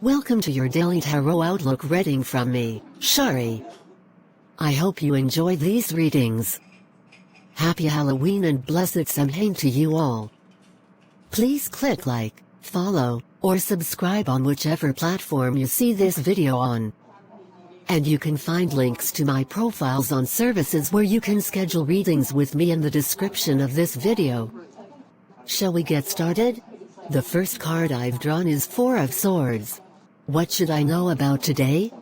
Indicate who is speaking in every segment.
Speaker 1: Welcome to your daily tarot outlook reading from me, Shari. I hope you enjoy these readings. Happy Halloween and blessed Samhain to you all. Please click like, follow, or subscribe on whichever platform you see this video on. And you can find links to my profiles on services where you can schedule readings with me in the description of this video. Shall we get started? The first card I've drawn is Four of Swords. What should I know about today?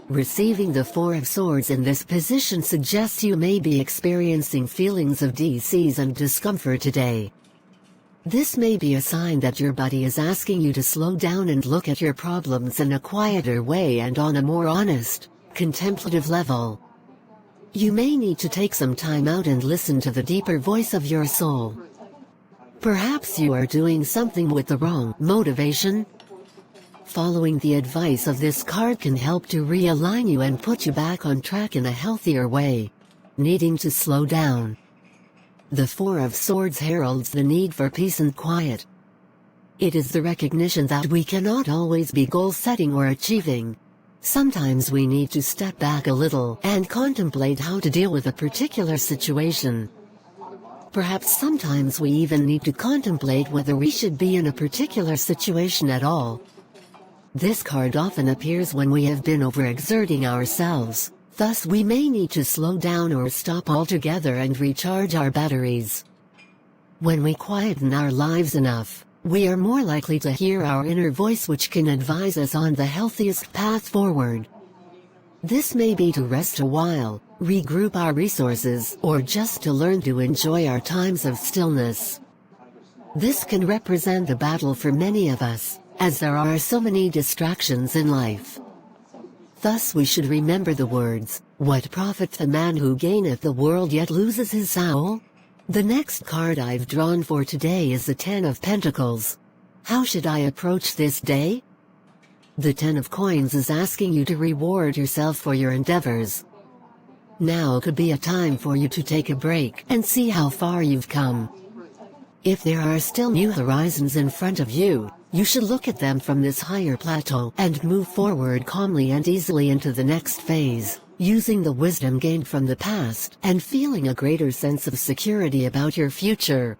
Speaker 1: Receiving the Four of Swords in this position suggests you may be experiencing feelings of disease and discomfort today. This may be a sign that your body is asking you to slow down and look at your problems in a quieter way and on a more honest, contemplative level. You may need to take some time out and listen to the deeper voice of your soul. Perhaps you are doing something with the wrong motivation. Following the advice of this card can help to realign you and put you back on track in a healthier way. Needing to slow down. The Four of Swords heralds the need for peace and quiet. It is the recognition that we cannot always be goal-setting or achieving. Sometimes we need to step back a little and contemplate how to deal with a particular situation. Perhaps sometimes we even need to contemplate whether we should be in a particular situation at all. This card often appears when we have been overexerting ourselves. Thus we may need to slow down or stop altogether and recharge our batteries. When we quieten our lives enough, we are more likely to hear our inner voice, which can advise us on the healthiest path forward. This may be to rest a while, regroup our resources, or just to learn to enjoy our times of stillness. This can represent a battle for many of us, as there are so many distractions in life. Thus we should remember the words, "What profiteth the man who gaineth the world yet loses his soul?" The next card I've drawn for today is the Ten of Pentacles. How should I approach this day? The Ten of Coins is asking you to reward yourself for your endeavors. Now could be a time for you to take a break and see how far you've come. If there are still new horizons in front of you, you should look at them from this higher plateau and move forward calmly and easily into the next phase, using the wisdom gained from the past and feeling a greater sense of security about your future.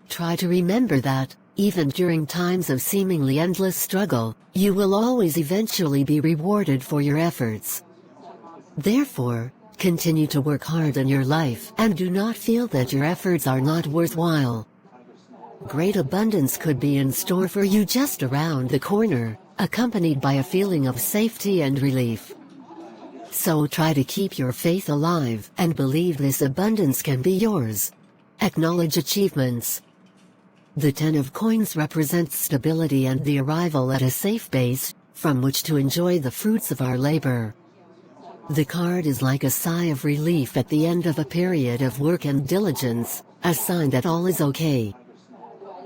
Speaker 1: Try to remember that, even during times of seemingly endless struggle, you will always eventually be rewarded for your efforts. Therefore, continue to work hard in your life and do not feel that your efforts are not worthwhile. Great abundance could be in store for you just around the corner, accompanied by a feeling of safety and relief. So try to keep your faith alive and believe this abundance can be yours. Acknowledge achievements. The Ten of Coins represents stability and the arrival at a safe base, from which to enjoy the fruits of our labor. The card is like a sigh of relief at the end of a period of work and diligence, a sign that all is okay.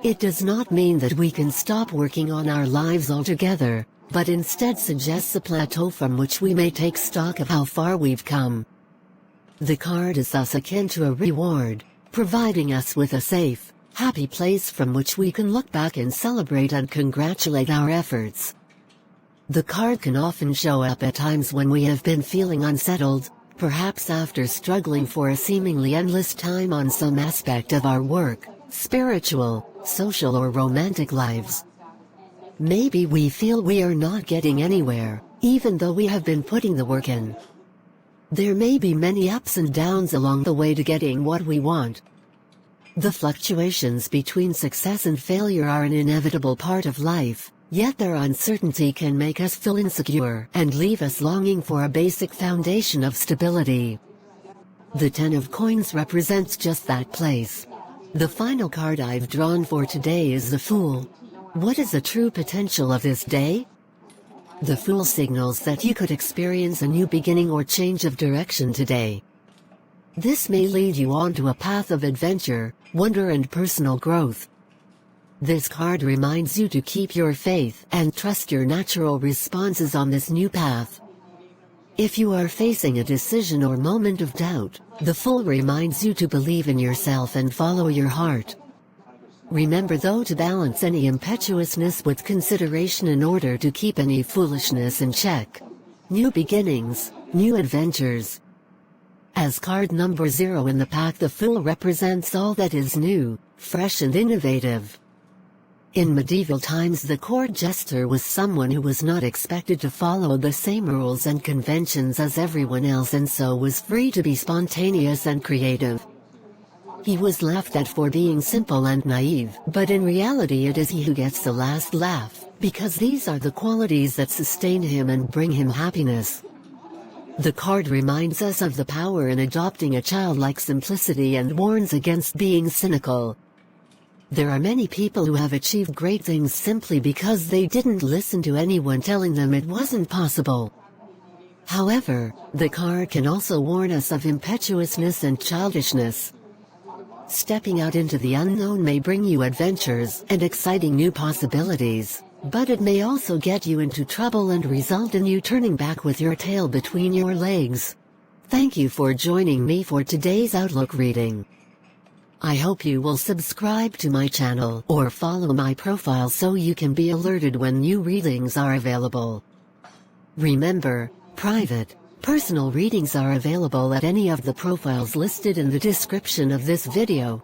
Speaker 1: It does not mean that we can stop working on our lives altogether, but instead suggests a plateau from which we may take stock of how far we've come. The card is thus akin to a reward, providing us with a safe, happy place from which we can look back and celebrate and congratulate our efforts. The card can often show up at times when we have been feeling unsettled, perhaps after struggling for a seemingly endless time on some aspect of our work, spiritual, social or romantic lives. Maybe we feel we are not getting anywhere, even though we have been putting the work in. There may be many ups and downs along the way to getting what we want. The fluctuations between success and failure are an inevitable part of life. Yet their uncertainty can make us feel insecure and leave us longing for a basic foundation of stability. The Ten of Coins represents just that place. The final card I've drawn for today is the Fool. What is the true potential of this day? The Fool signals that you could experience a new beginning or change of direction today. This may lead you onto a path of adventure, wonder and personal growth. This card reminds you to keep your faith and trust your natural responses on this new path. If you are facing a decision or moment of doubt, the Fool reminds you to believe in yourself and follow your heart. Remember though to balance any impetuousness with consideration in order to keep any foolishness in check. New beginnings, new adventures. As card number 0 in the pack, the Fool represents all that is new, fresh and innovative. In medieval times, the court jester was someone who was not expected to follow the same rules and conventions as everyone else, and so was free to be spontaneous and creative. He was laughed at for being simple and naive, but in reality it is he who gets the last laugh, because these are the qualities that sustain him and bring him happiness. The card reminds us of the power in adopting a childlike simplicity and warns against being cynical. There are many people who have achieved great things simply because they didn't listen to anyone telling them it wasn't possible. However, the card can also warn us of impetuousness and childishness. Stepping out into the unknown may bring you adventures and exciting new possibilities, but it may also get you into trouble and result in you turning back with your tail between your legs. Thank you for joining me for today's Outlook reading. I hope you will subscribe to my channel or follow my profile so you can be alerted when new readings are available. Remember, private, personal readings are available at any of the profiles listed in the description of this video.